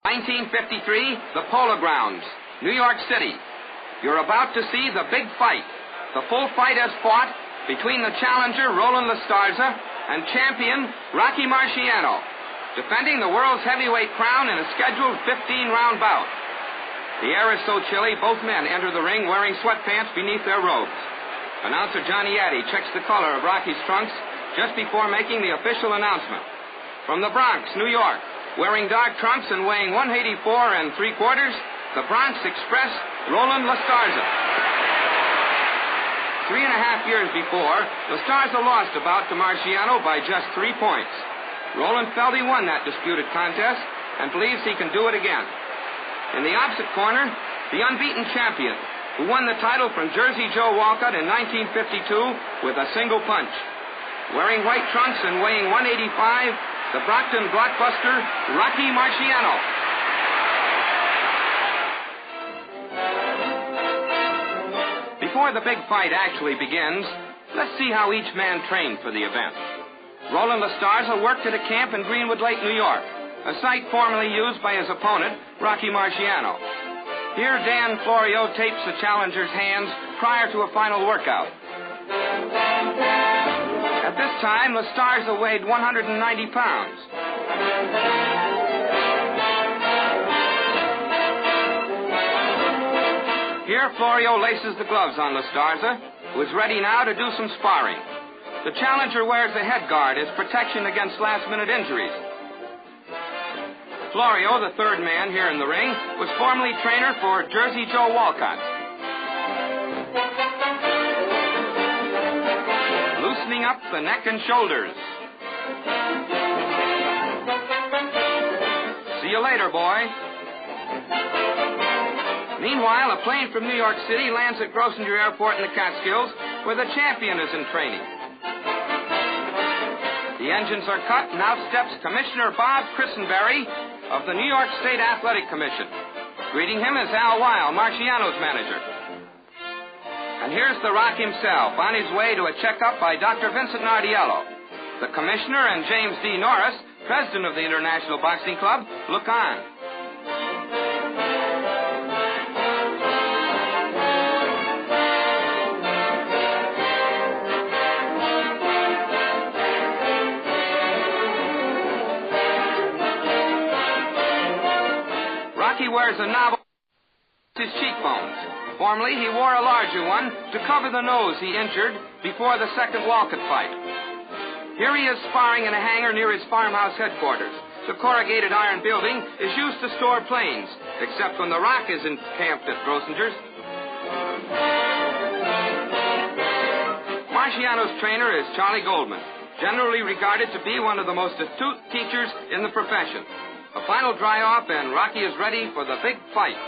1953, the Polo Grounds, New York City. You're about to see the big fight. The full fight has fought between the challenger, RolandLaStarza, and champion, Rocky Marciano, defending the world's heavyweight crown in a scheduled 15-round bout. The air is so chilly, both men enter the ring wearing sweatpants beneath their robes. Announcer Johnny Addy checks the color of Rocky's trunks just before making the official announcement. From the Bronx, New York, wearing dark trunks and weighing 184 3/4, the Bronx Express, RolandLaStarza. 3.5 years before, LaStarza lost a bout to Marciano by just 3 points. Roland felt he won that disputed contest and believes he can do it again. In the opposite corner, the unbeaten champion, who won the title from Jersey Joe Walcott in 1952 with a single punch. Wearing white trunks and weighing 185, the Brockton blockbuster, Rocky Marciano. Before the big fight actually begins, let's see how each man trained for the event. RolandLaStarza worked at a camp in Greenwood Lake, New York, a site formerly used by his opponent, Rocky Marciano. Here, Dan Florio tapes the challenger's hands prior to a final workout. At this time, LaStarza weighed 190 pounds. Here, Florio laces the gloves on LaStarza, who is ready now to do some sparring. The challenger wears a head guard as protection against last-minute injuries. Florio, the third man here in the ring, was formerly trainer for Jersey Joe Walcott. Loosening up the neck and shoulders. See you later, boy. Meanwhile, a plane from New York City lands at Grosvenor Airport in the Catskills, where the champion is in training. The engines are cut, and out steps Commissioner Bob Christenberry of the New York State Athletic Commission. Greeting him is Al Weil, Marciano's manager. And here's the Rock himself, on his way to a checkup by Dr. Vincent Nardiello. The commissioner and James D. Norris, president of the International Boxing Club, look on. He wears a novel his cheekbones. Formerly, he wore a larger one to cover the nose he injured before the second Walcott fight. Here he is sparring in a hangar near his farmhouse headquarters. The corrugated iron building is used to store planes, except when the Rock is encamped at Grosvenor. Marciano's trainer is Charlie Goldman, generally regarded to be one of the most astute teachers in the profession. A final dry-off, and Rocky is ready for the big fight.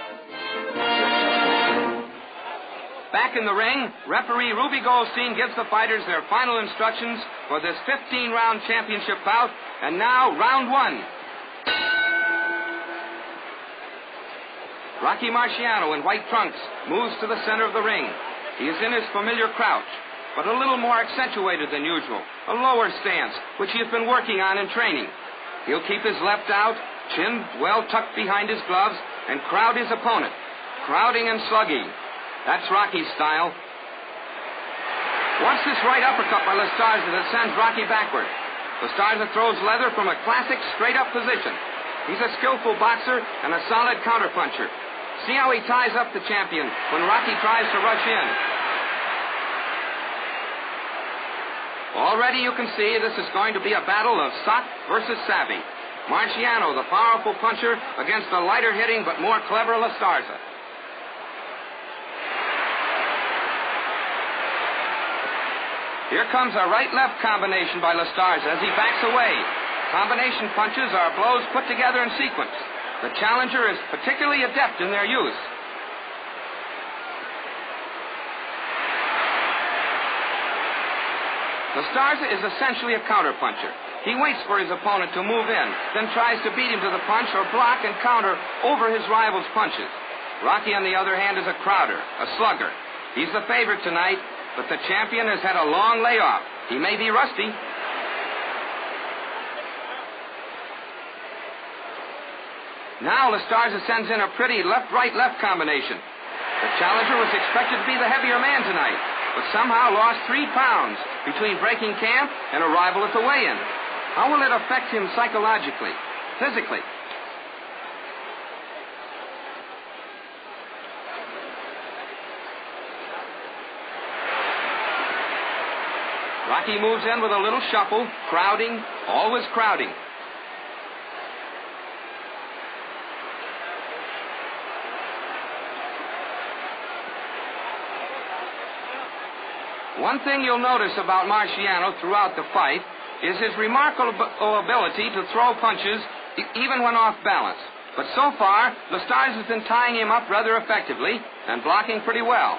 Back in the ring, referee Ruby Goldstein gives the fighters their final instructions for this 15-round championship bout. And now, round one. Rocky Marciano in white trunks moves to the center of the ring. He is in his familiar crouch, but a little more accentuated than usual, a lower stance, which he has been working on in training. He'll keep his left out, chin well tucked behind his gloves, and crowd his opponent, crowding and slugging. That's Rocky's style. Watch this right uppercut by LaStarza that sends Rocky backward. LaStarza throws leather from a classic straight-up position. He's a skillful boxer and a solid counterpuncher. See how he ties up the champion when Rocky tries to rush in. Already you can see this is going to be a battle of sock versus savvy. Marciano, the powerful puncher, against the lighter-hitting but more clever LaStarza. Here comes a right-left combination by LaStarza as he backs away. Combination punches are blows put together in sequence. The challenger is particularly adept in their use. LaStarza is essentially a counterpuncher. He waits for his opponent to move in, then tries to beat him to the punch or block and counter over his rival's punches. Rocky, on the other hand, is a crowder, a slugger. He's the favorite tonight, but the champion has had a long layoff. He may be rusty. Now LaStarza sends in a pretty left-right-left combination. The challenger was expected to be the heavier man tonight, but somehow lost 3 pounds between breaking camp and arrival at the weigh-in. How will it affect him psychologically, physically? Rocky moves in with a little shuffle, crowding, always crowding. One thing you'll notice about Marciano throughout the fight is his remarkable ability to throw punches even when off balance. But so far, LaStarza's been tying him up rather effectively and blocking pretty well.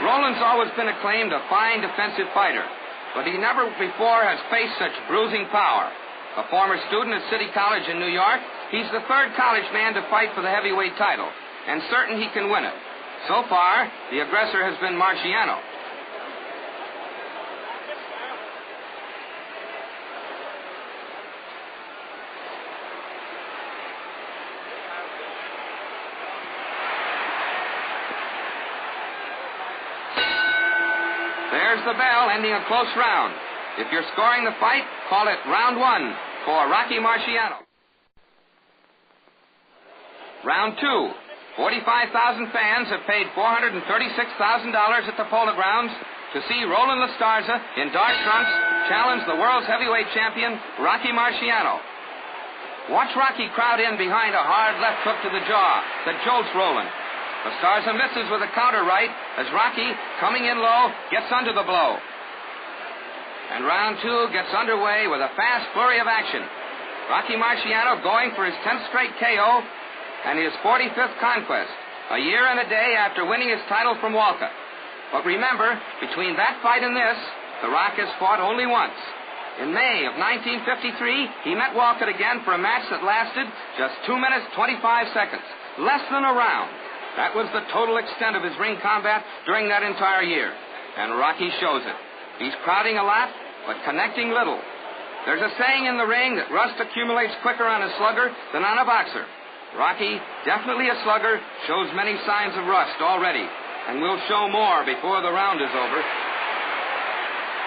Roland's always been acclaimed a fine defensive fighter, but he never before has faced such bruising power. A former student at City College in New York, he's the 3rd college man to fight for the heavyweight title, and certain he can win it. So far, the aggressor has been Marciano. There's the bell, ending a close round. If you're scoring the fight, call it round 1 for Rocky Marciano. Round 2. 45,000 fans have paid $436,000 at the Polo Grounds to see RolandLaStarza in dark trunks challenge the world's heavyweight champion, Rocky Marciano. Watch Rocky crowd in behind a hard left hook to the jaw that jolts Roland. LaStarza misses with a counter right as Rocky, coming in low, gets under the blow. And round 2 gets underway with a fast flurry of action. Rocky Marciano going for his 10th straight KO and his 45th conquest, a year and a day after winning his title from Walcott. But remember, between that fight and this, The Rock has fought only once. In May of 1953, he met Walcott again for a match that lasted just 2 minutes, 25 seconds, less than a round. That was the total extent of his ring combat during that entire year. And Rocky shows it. He's crowding a lot, but connecting little. There's a saying in the ring that rust accumulates quicker on a slugger than on a boxer. Rocky, definitely a slugger, shows many signs of rust already, and will show more before the round is over.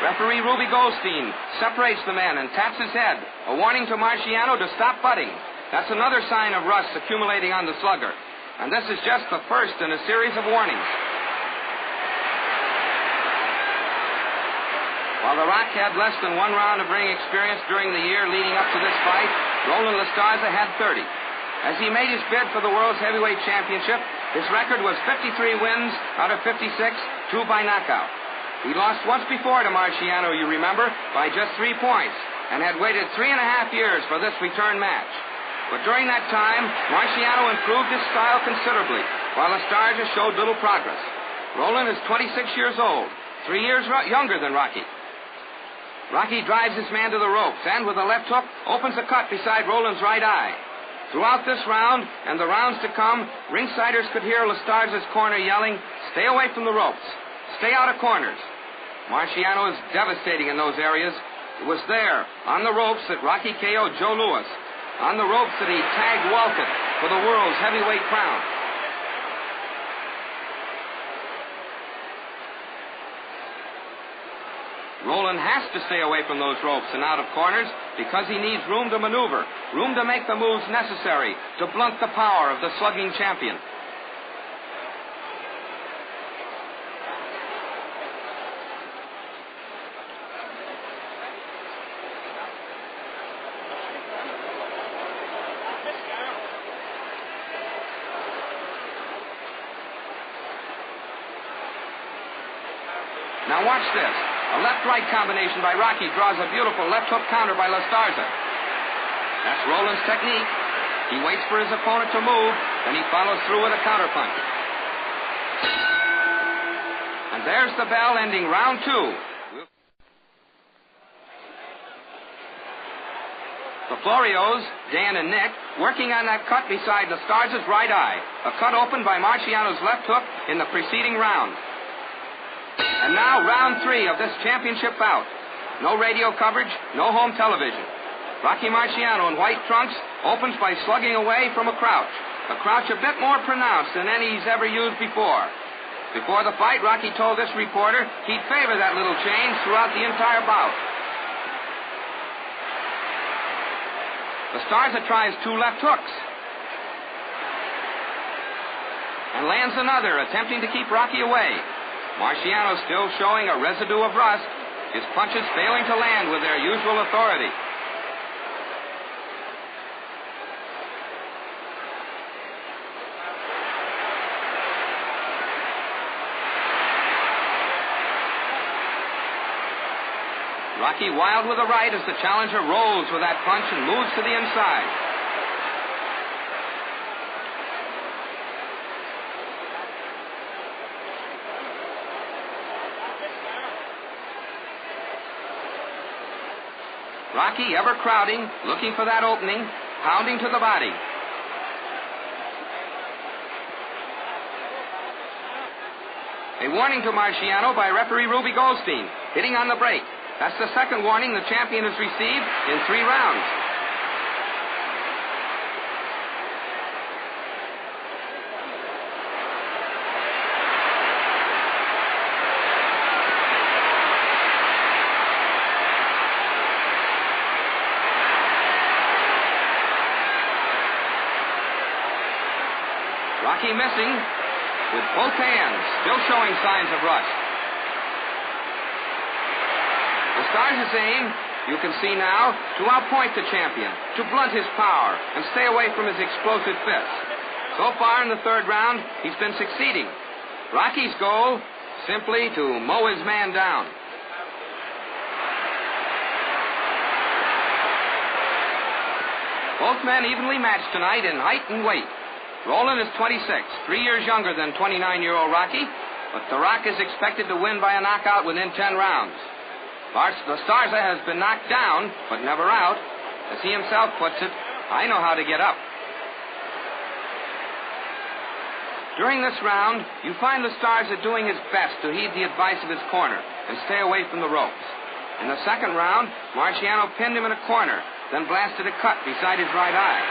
Referee Ruby Goldstein separates the men and taps his head, a warning to Marciano to stop butting. That's another sign of rust accumulating on the slugger. And this is just the first in a series of warnings. While The Rock had less than 1 round of ring experience during the year leading up to this fight, RolandLaStarza had 30. As he made his bid for the World's Heavyweight Championship, his record was 53 wins out of 56, 2 by knockout. He lost once before to Marciano, you remember, by just 3 points, and had waited 3.5 years for this return match. But during that time, Marciano improved his style considerably, while LaStarza showed little progress. Roland is 26 years old, 3 years younger than Rocky. Rocky drives his man to the ropes and, with a left hook, opens a cut beside Roland's right eye. Throughout this round and the rounds to come, ringsiders could hear LaStarza's corner yelling, "Stay away from the ropes. Stay out of corners." Marciano is devastating in those areas. It was there, on the ropes, that Rocky KO'd Joe Louis. On the ropes that he tagged Walcott for the world's heavyweight crown. Roland has to stay away from those ropes and out of corners because he needs room to maneuver, room to make the moves necessary to blunt the power of the slugging champion. Now watch this. A left-right combination by Rocky draws a beautiful left hook counter by LaStarza. That's Roland's technique. He waits for his opponent to move, then he follows through with a counterpunch. And there's the bell ending round 2. The Florios, Dan and Nick, working on that cut beside LaStarza's right eye, a cut opened by Marciano's left hook in the preceding round. And now round 3 of this championship bout. No radio coverage, no home television. Rocky Marciano in white trunks opens by slugging away from a crouch. A crouch a bit more pronounced than any he's ever used before. Before the fight, Rocky told this reporter he'd favor that little change throughout the entire bout. LaStarza tries 2 left hooks. And lands another, attempting to keep Rocky away. Marciano still showing a residue of rust, his punches failing to land with their usual authority. Rocky wild with the right as the challenger rolls with that punch and moves to the inside. Rocky ever crowding, looking for that opening, pounding to the body. A warning to Marciano by referee Ruby Goldstein, hitting on the break. That's the second warning the champion has received in 3 rounds. Rocky missing with both hands, still showing signs of rust. LaStarza's aim, you can see now, to outpoint the champion, to blunt his power, and stay away from his explosive fists. So far in the 3rd round, he's been succeeding. Rocky's goal, simply to mow his man down. Both men evenly matched tonight in height and weight. Roland is 26, 3 years younger than 29-year-old Rocky, but The Rock is expected to win by a knockout within 10 rounds. LaStarza has been knocked down, but never out. As he himself puts it, I know how to get up. During this round, you find LaStarza doing his best to heed the advice of his corner and stay away from the ropes. In the 2nd round, Marciano pinned him in a corner, then blasted a cut beside his right eye.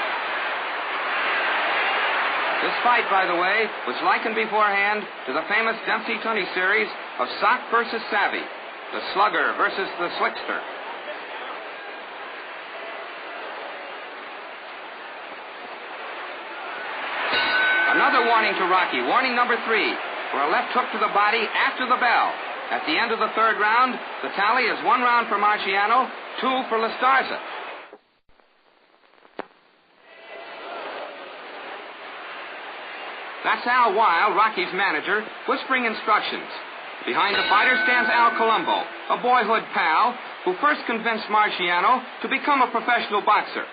This fight, by the way, was likened beforehand to the famous Dempsey-Tunney series of Sock versus Savvy, the slugger versus the slickster. Another warning to Rocky, warning number 3, for a left hook to the body after the bell. At the end of the 3rd round, the tally is 1 round for Marciano, 2 for LaStarza. That's Al Weil, Rocky's manager, whispering instructions. Behind the fighter stands Al Colombo, a boyhood pal who first convinced Marciano to become a professional boxer.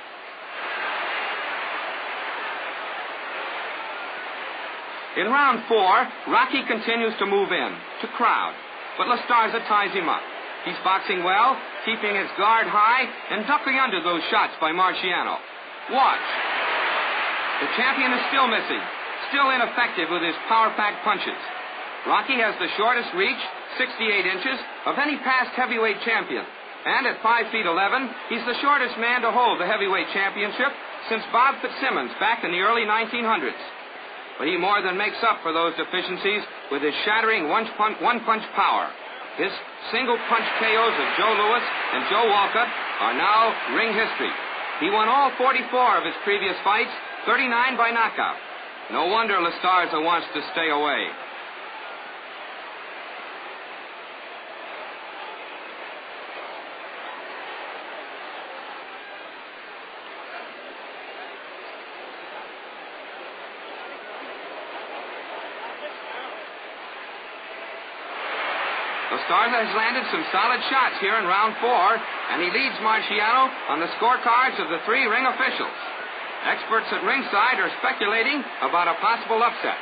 In round 4, Rocky continues to move in, to crowd, but LaStarza ties him up. He's boxing well, keeping his guard high, and ducking under those shots by Marciano. Watch. The champion is still missing. Still ineffective with his power-packed punches. Rocky has the shortest reach, 68 inches, of any past heavyweight champion. And at 5 feet 11, he's the shortest man to hold the heavyweight championship since Bob Fitzsimmons back in the early 1900s. But he more than makes up for those deficiencies with his shattering one-punch power. His single-punch KOs of Joe Louis and Joe Walcott are now ring history. He won all 44 of his previous fights, 39 by knockout. No wonder LaStarza wants to stay away. LaStarza has landed some solid shots here in round 4, and he leads Marciano on the scorecards of the 3 ring officials. Experts at ringside are speculating about a possible upset.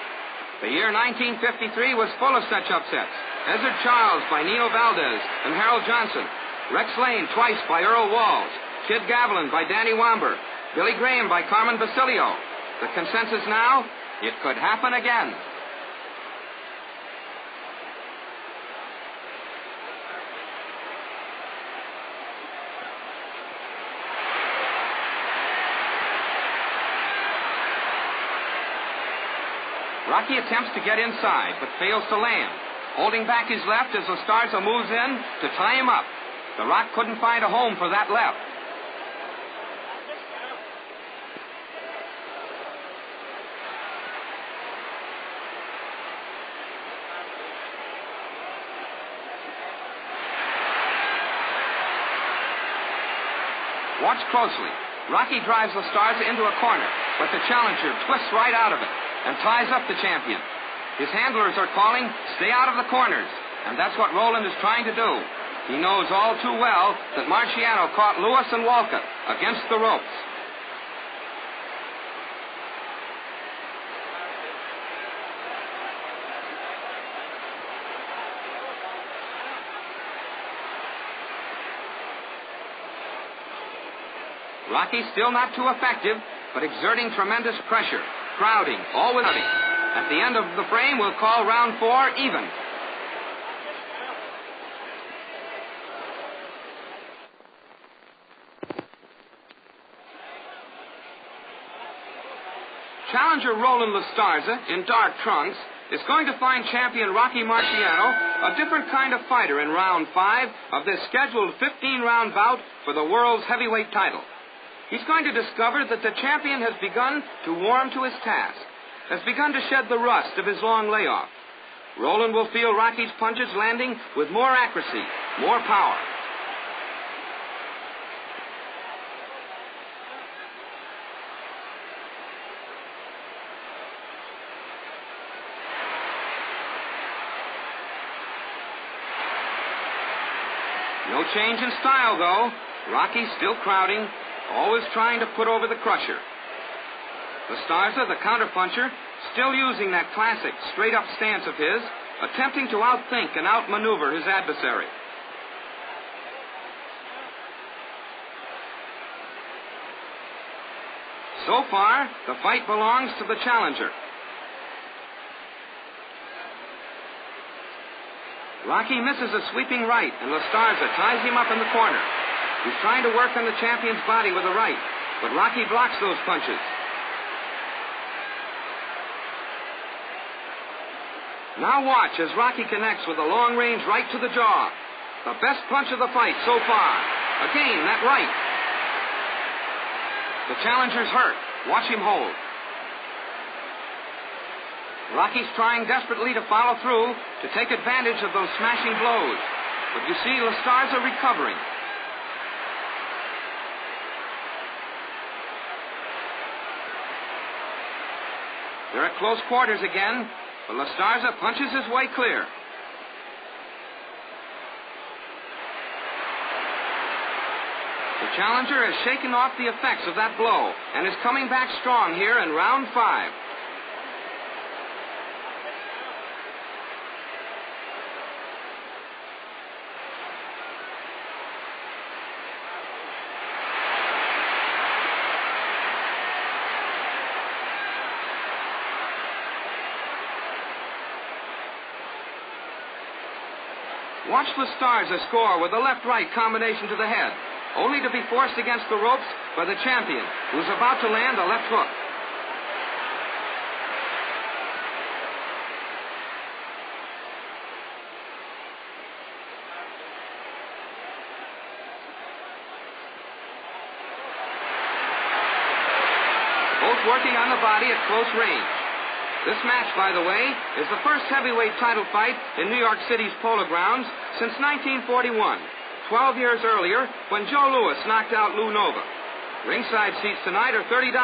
The year 1953 was full of such upsets. Ezra Charles by Nino Valdez and Harold Johnson. Rex Lane twice by Earl Walls. Kid Gavilan by Danny Wamber. Billy Graham by Carmen Basilio. The consensus now, it could happen again. Rocky attempts to get inside, but fails to land, holding back his left as LaStarza moves in to tie him up. The Rock couldn't find a home for that left. Watch closely. Rocky drives LaStarza into a corner, but the challenger twists right out of it and ties up the champion. His handlers are calling, stay out of the corners, and that's what Roland is trying to do. He knows all too well that Marciano caught Lewis and Walcott against the ropes. Rocky still not too effective, but exerting tremendous pressure. Crowding, always crowding. At the end of the frame, we'll call round 4 even. Challenger RolandLaStarza, in dark trunks, is going to find champion Rocky Marciano a different kind of fighter in round 5 of this scheduled 15-round bout for the world's heavyweight title. He's going to discover that the champion has begun to warm to his task, has begun to shed the rust of his long layoff. Roland will feel Rocky's punches landing with more accuracy, more power. No change in style, though. Rocky's still crowding, always trying to put over the crusher. LaStarza, the counterpuncher, still using that classic straight-up stance of his, attempting to outthink and outmaneuver his adversary. So far, the fight belongs to the challenger. Rocky misses a sweeping right, and LaStarza ties him up in the corner. He's trying to work on the champion's body with a right, but Rocky blocks those punches. Now watch as Rocky connects with a long-range right to the jaw. The best punch of the fight so far. Again, that right. The challenger's hurt. Watch him hold. Rocky's trying desperately to follow through to take advantage of those smashing blows. But you see LaStarza recovering. They're at close quarters again, but LaStarza punches his way clear. The challenger has shaken off the effects of that blow and is coming back strong here in round 5. Watch LaStarza score with a left-right combination to the head, only to be forced against the ropes by the champion, who's about to land a left hook. Both working on the body at close range. This match, by the way, is the first heavyweight title fight in New York City's Polo Grounds since 1941, 12 years earlier when Joe Louis knocked out Lou Nova. Ringside seats tonight are $30,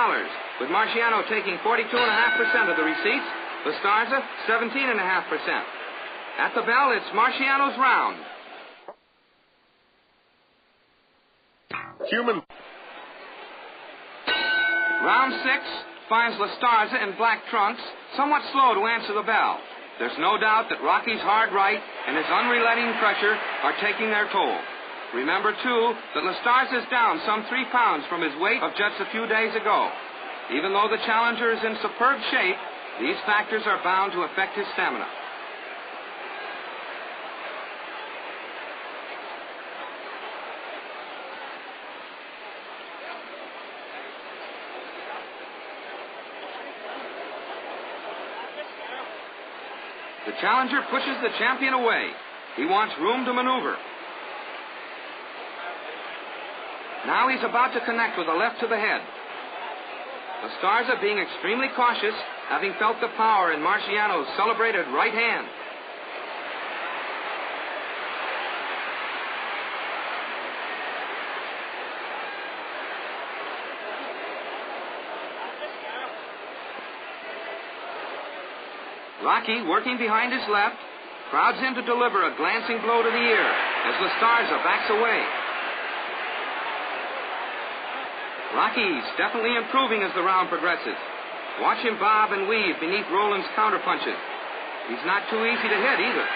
with Marciano taking 42.5% of the receipts, LaStarza 17.5%. At the bell, it's Marciano's round. Round 6 finds LaStarza in black trunks, somewhat slow to answer the bell. There's no doubt that Rocky's hard right and his unrelenting pressure are taking their toll. Remember, too, that LaStarza is down some 3 pounds from his weight of just a few days ago. Even though the challenger is in superb shape, these factors are bound to affect his stamina. The challenger pushes the champion away. He wants room to maneuver. Now he's about to connect with a left to the head. LaStarza being extremely cautious, having felt the power in Marciano's celebrated right hand. Rocky, working behind his left, crowds in to deliver a glancing blow to the ear as LaStarza backs away. Rocky's definitely improving as the round progresses. Watch him bob and weave beneath Roland's counterpunches. He's not too easy to hit either.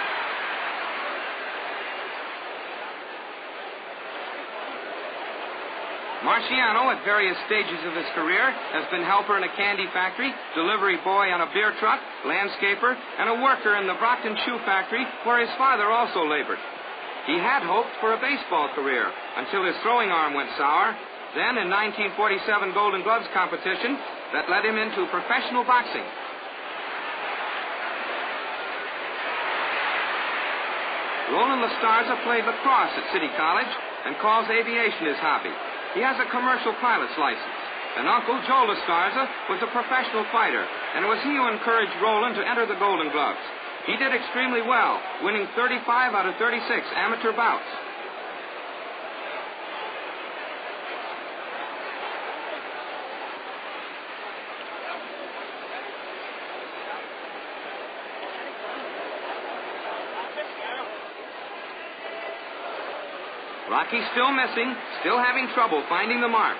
Marciano, at various stages of his career, has been helper in a candy factory, delivery boy on a beer truck, landscaper, and a worker in the Brockton shoe factory, where his father also labored. He had hoped for a baseball career until his throwing arm went sour. Then, in 1947 Golden Gloves competition, that led him into professional boxing. RolandLaStarza played lacrosse at City College and calls aviation his hobby. He has a commercial pilot's license. And Uncle Joe LaStarza was a professional fighter, and it was he who encouraged Roland to enter the Golden Gloves. He did extremely well, winning 35 out of 36 amateur bouts. Rocky's still missing, still having trouble finding the mark.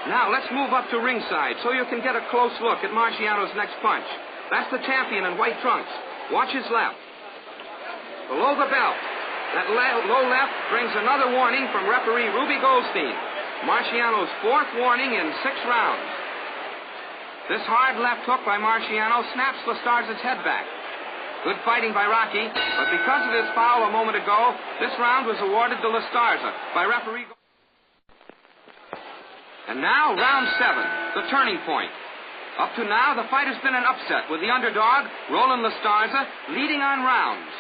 Now, let's move up to ringside so you can get a close look at Marciano's next punch. That's the champion in white trunks. Watch his left. Below the belt. That low left brings another warning from referee Ruby Goldstein. Marciano's fourth warning in 6 rounds. This hard left hook by Marciano snaps LaStarza's head back. Good fighting by Rocky, but because of his foul a moment ago, this round was awarded to LaStarza by referee. And now, round 7, the turning point. Up to now, the fight has been an upset, with the underdog, RolandLaStarza, leading on rounds.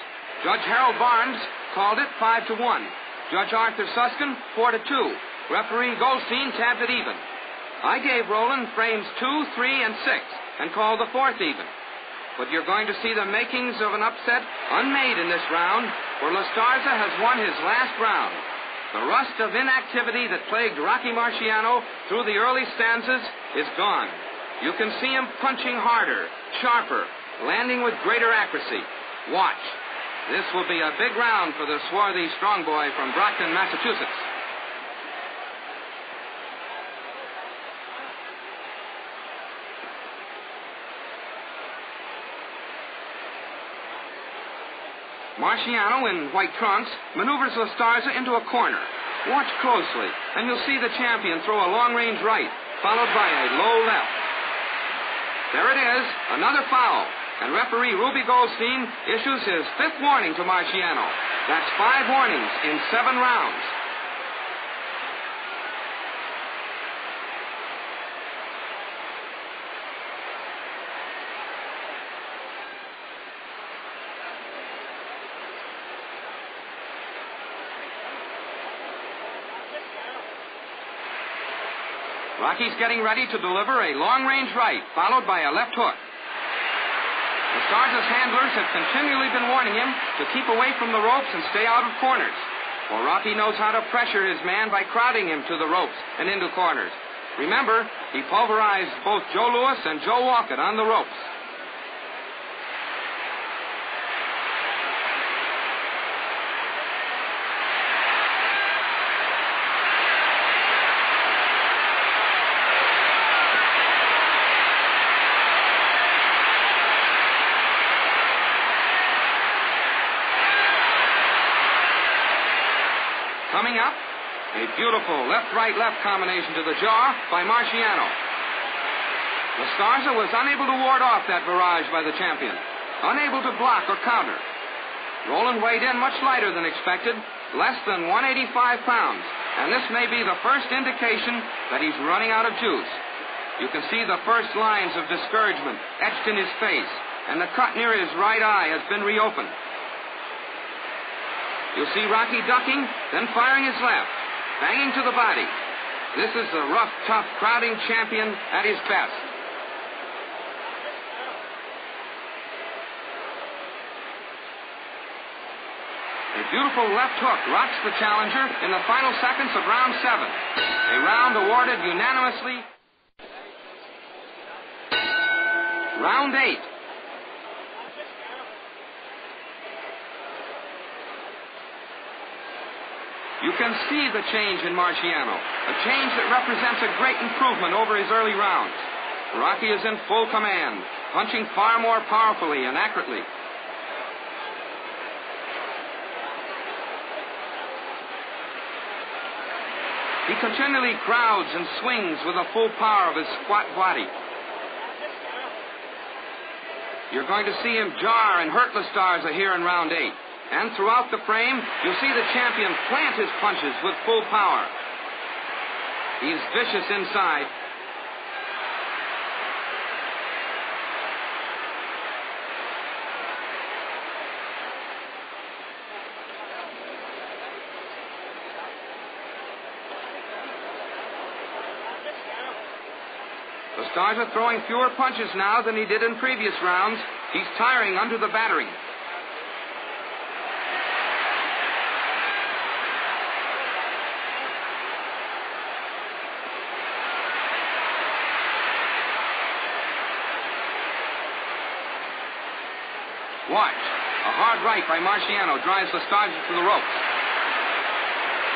Judge Harold Barnes called it 5-1. Judge Arthur Suskin, 4-2. Referee Goldstein tabbed it even. I gave Roland frames 2, 3, and 6, and called the 4th even. But you're going to see the makings of an upset unmade in this round, where LaStarza has won his last round. The rust of inactivity that plagued Rocky Marciano through the early stanzas is gone. You can see him punching harder, sharper, landing with greater accuracy. Watch. This will be a big round for the swarthy strong boy from Brockton, Massachusetts. Marciano, in white trunks, maneuvers LaStarza into a corner. Watch closely, and you'll see the champion throw a long-range right, followed by a low left. There it is, another foul, and referee Ruby Goldstein issues his 5th warning to Marciano. That's 5 warnings in 7 rounds. Rocky's getting ready to deliver a long-range right, followed by a left hook. LaStarza's handlers have continually been warning him to keep away from the ropes and stay out of corners. For Rocky knows how to pressure his man by crowding him to the ropes and into corners. Remember, he pulverized both Joe Louis and Joe Walcott on the ropes. Coming up, a beautiful left-right-left combination to the jaw by Marciano. LaStarza was unable to ward off that barrage by the champion, unable to block or counter. Roland weighed in much lighter than expected, less than 185 pounds, and this may be the first indication that he's running out of juice. You can see the first lines of discouragement etched in his face, and the cut near his right eye has been reopened. You'll see Rocky ducking, then firing his left, banging to the body. This is the rough, tough, crowding champion at his best. A beautiful left hook rocks the challenger in the final seconds of round 7. A round awarded unanimously. Round 8. You can see the change in Marciano, a change that represents a great improvement over his early rounds. Rocky is in full command, punching far more powerfully and accurately. He continually crowds and swings with the full power of his squat body. You're going to see him jar and hurt LaStarza here in round 8. And throughout the frame, you'll see the champion plant his punches with full power. He's vicious inside. LaStarza throwing fewer punches now than he did in previous rounds. He's tiring under the battering. Watch. A hard right by Marciano drives LaStarza to the ropes.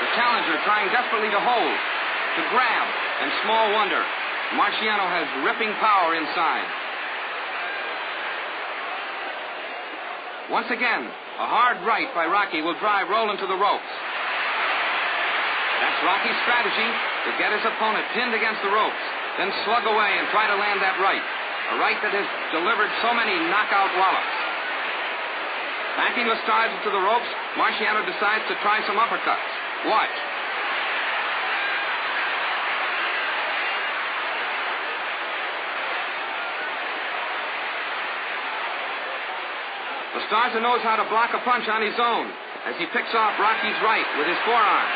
The challenger trying desperately to hold, to grab, and small wonder. Marciano has ripping power inside. Once again, a hard right by Rocky will drive Roland to the ropes. That's Rocky's strategy, to get his opponent pinned against the ropes, then slug away and try to land that right. A right that has delivered so many knockout wallops. Backing LaStarza to the ropes, Marciano decides to try some uppercuts. Watch. LaStarza knows how to block a punch on his own as he picks off Rocky's right with his forearm.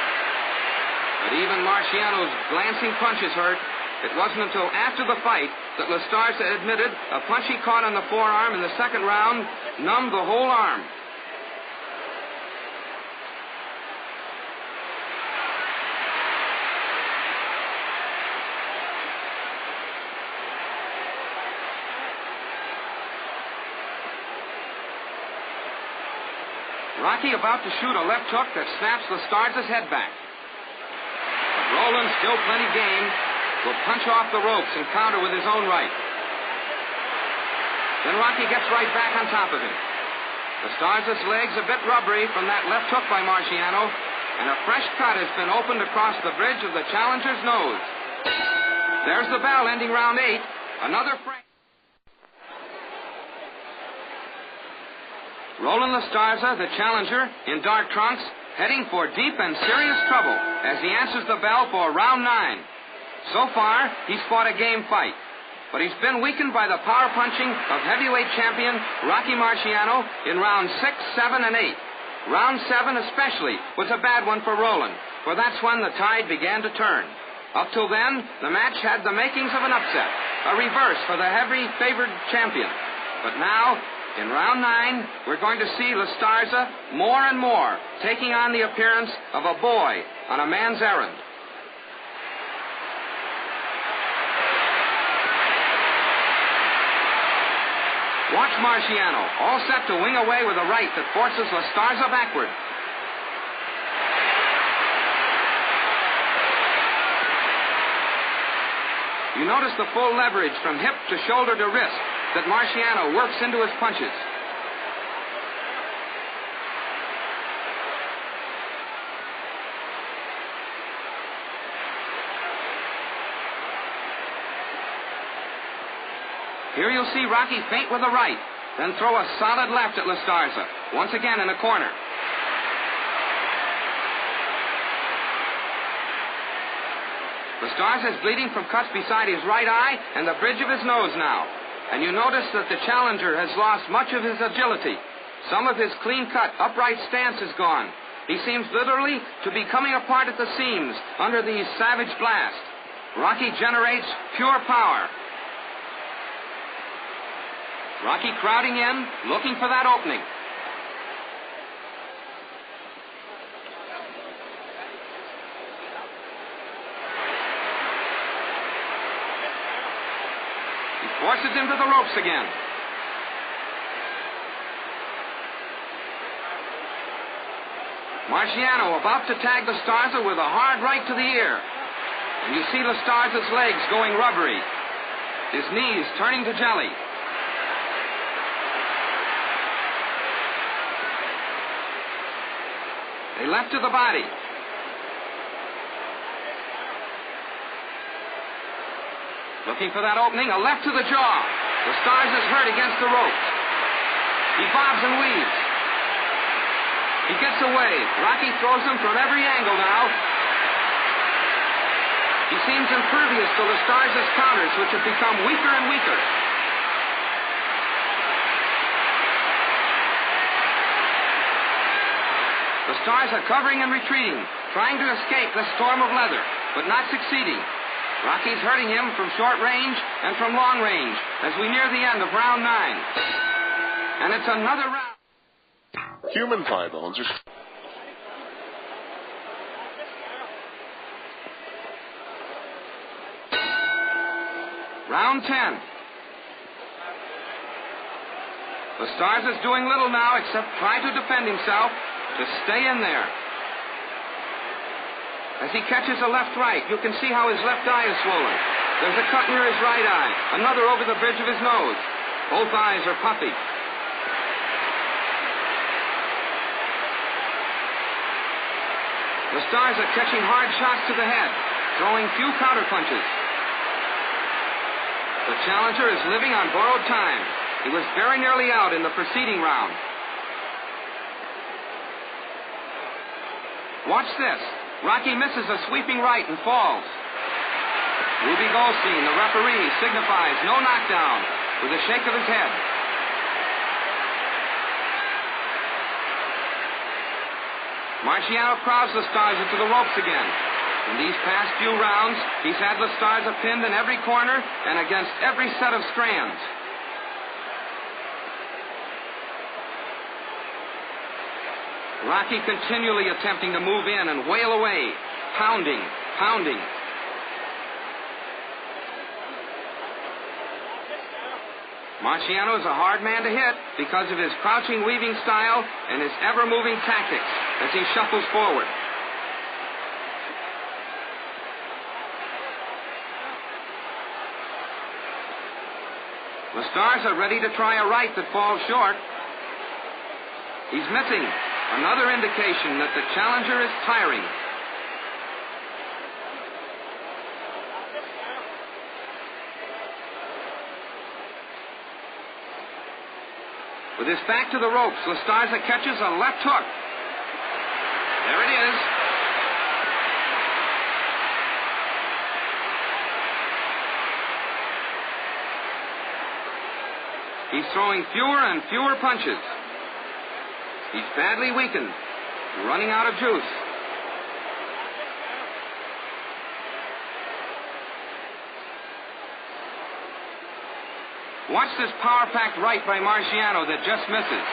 But even Marciano's glancing punches hurt. It wasn't until after the fight that LaStarza admitted a punch he caught on the forearm in the second round numbed the whole arm. Rocky about to shoot a left hook that snaps LaStarza's head back. But Roland, still plenty game, will punch off the ropes and counter with his own right. Then Rocky gets right back on top of him. LaStarza's legs a bit rubbery from that left hook by Marciano, and a fresh cut has been opened across the bridge of the challenger's nose. There's the bell ending round 8. Another frame. Roland LaStarza, the challenger, in dark trunks, heading for deep and serious trouble as he answers the bell for round 9. So far, he's fought a game fight, but he's been weakened by the power punching of heavyweight champion Rocky Marciano in rounds 6, 7, and 8. Round 7 especially was a bad one for Roland, for that's when the tide began to turn. Up till then, the match had the makings of an upset, a reverse for the heavy favored champion. But now, in round 9, we're going to see LaStarza more and more taking on the appearance of a boy on a man's errand. Watch Marciano, all set to wing away with a right that forces LaStarza backward. You notice the full leverage from hip to shoulder to wrist that Marciano works into his punches. Here you'll see Rocky feint with a right, then throw a solid left at LaStarza, once again in a corner. Starza is bleeding from cuts beside his right eye and the bridge of his nose now. And you notice that the challenger has lost much of his agility. Some of his clean-cut, upright stance is gone. He seems literally to be coming apart at the seams under the savage blast. Rocky generates pure power. Rocky crowding in, looking for that opening. He forces him to the ropes again. Marciano about to tag LaStarza with a hard right to the ear. And you see LaStarza's legs going rubbery. His knees turning to jelly. They left to the body. Looking for that opening, a left to the jaw. LaStarza's hurt against the ropes. He bobs and weaves. He gets away. Rocky throws him from every angle now. He seems impervious to LaStarza's counters, which have become weaker and weaker. LaStarza covering and retreating, trying to escape the storm of leather, but not succeeding. Rocky's hurting him from short range and from long range as we near the end of round 9. And it's another round. Human thigh bones are... Round 10. LaStarza's doing little now except try to defend himself, to stay in there. As he catches a left-right, you can see how his left eye is swollen. There's a cut near his right eye, another over the bridge of his nose. Both eyes are puffy. LaStarza catching hard shots to the head, throwing few counterpunches. The challenger is living on borrowed time. He was very nearly out in the preceding round. Watch this. Rocky misses a sweeping right and falls. Ruby Goldstein, the referee, signifies no knockdown with a shake of his head. Marciano crowds LaStarza to the ropes again. In these past few rounds, he's had LaStarza pinned in every corner and against every set of strands. Rocky continually attempting to move in and wail away, pounding, pounding. Marciano is a hard man to hit because of his crouching weaving style and his ever-moving tactics as he shuffles forward. LaStarza ready to try a right that falls short. He's missing. Another indication that the challenger is tiring. With his back to the ropes, LaStarza catches a left hook. There it is. He's throwing fewer and fewer punches. He's badly weakened, running out of juice. Watch this power-packed right by Marciano that just misses.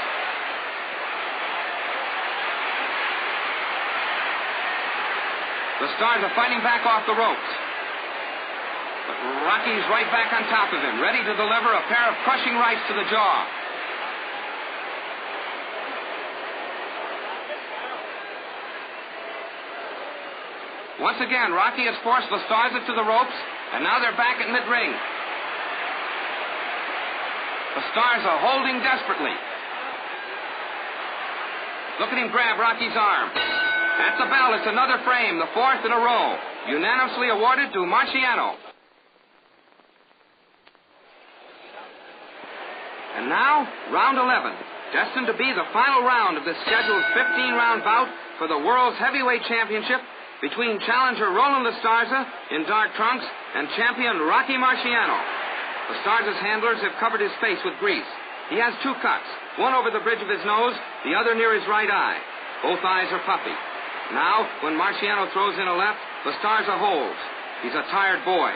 LaStarza fighting back off the ropes. But Rocky's right back on top of him, ready to deliver a pair of crushing rights to the jaw. Once again, Rocky has forced LaStarza to the ropes, and now they're back at mid-ring. LaStarza holding desperately. Look at him grab Rocky's arm. That's the bell. It's another frame, the fourth in a row. Unanimously awarded to Marciano. And now, round 11. Destined to be the final round of this scheduled 15-round bout for the World's Heavyweight Championship between challenger RolandLaStarza in dark trunks and champion Rocky Marciano. LaStarza's handlers have covered his face with grease. He has 2 cuts, one over the bridge of his nose, the other near his right eye. Both eyes are puffy. Now, when Marciano throws in a left, LaStarza holds. He's a tired boy.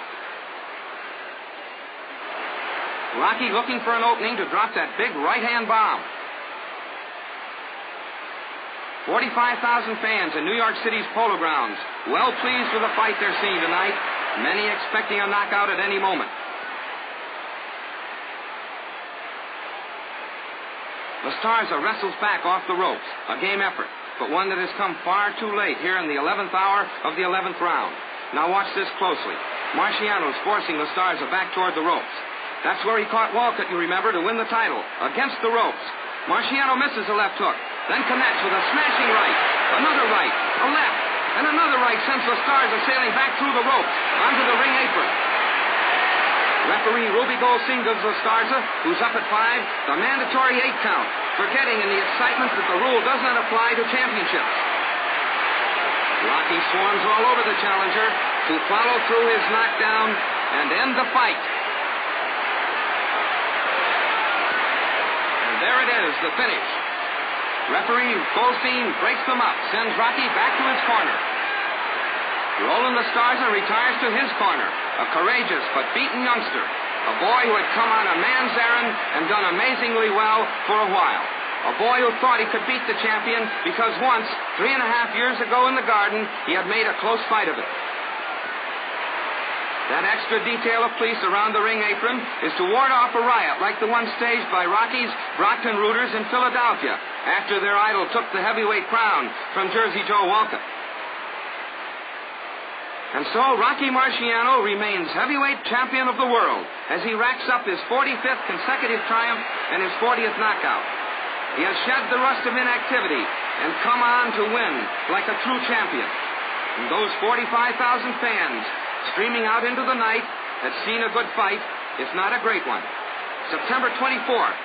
Rocky looking for an opening to drop that big right-hand bomb. 45,000 fans in New York City's Polo Grounds, well pleased with the fight they're seeing tonight, many expecting a knockout at any moment. LaStarza wrestles back off the ropes, a game effort, but one that has come far too late here in the 11th hour of the 11th round. Now watch this closely. Marciano's forcing LaStarza back toward the ropes. That's where he caught Walcott, you remember, to win the title, against the ropes. Marciano misses a left hook, then connects with a smashing right, another right, a left, and another right sends LaStarza sailing back through the ropes onto the ring apron. Referee Ruby Goldstein gives LaStarza, who's up at 5, the mandatory 8 count, forgetting in the excitement that the rule doesn't apply to championships. Rocky swarms all over the challenger to follow through his knockdown and end the fight. And there it is, the finish. Referee Goldstein breaks them up, sends Rocky back to his corner. RolandLaStarza retires to his corner, a courageous but beaten youngster, a boy who had come on a man's errand and done amazingly well for a while. A boy who thought he could beat the champion because once, 3.5 years ago in the Garden, he had made a close fight of it. That extra detail of police around the ring apron is to ward off a riot like the one staged by Rocky's Brockton Rooters in Philadelphia after their idol took the heavyweight crown from Jersey Joe Walcott. And so Rocky Marciano remains heavyweight champion of the world as he racks up his 45th consecutive triumph and his 40th knockout. He has shed the rust of inactivity and come on to win like a true champion. And those 45,000 fans streaming out into the night had seen a good fight, if not a great one. September 24th.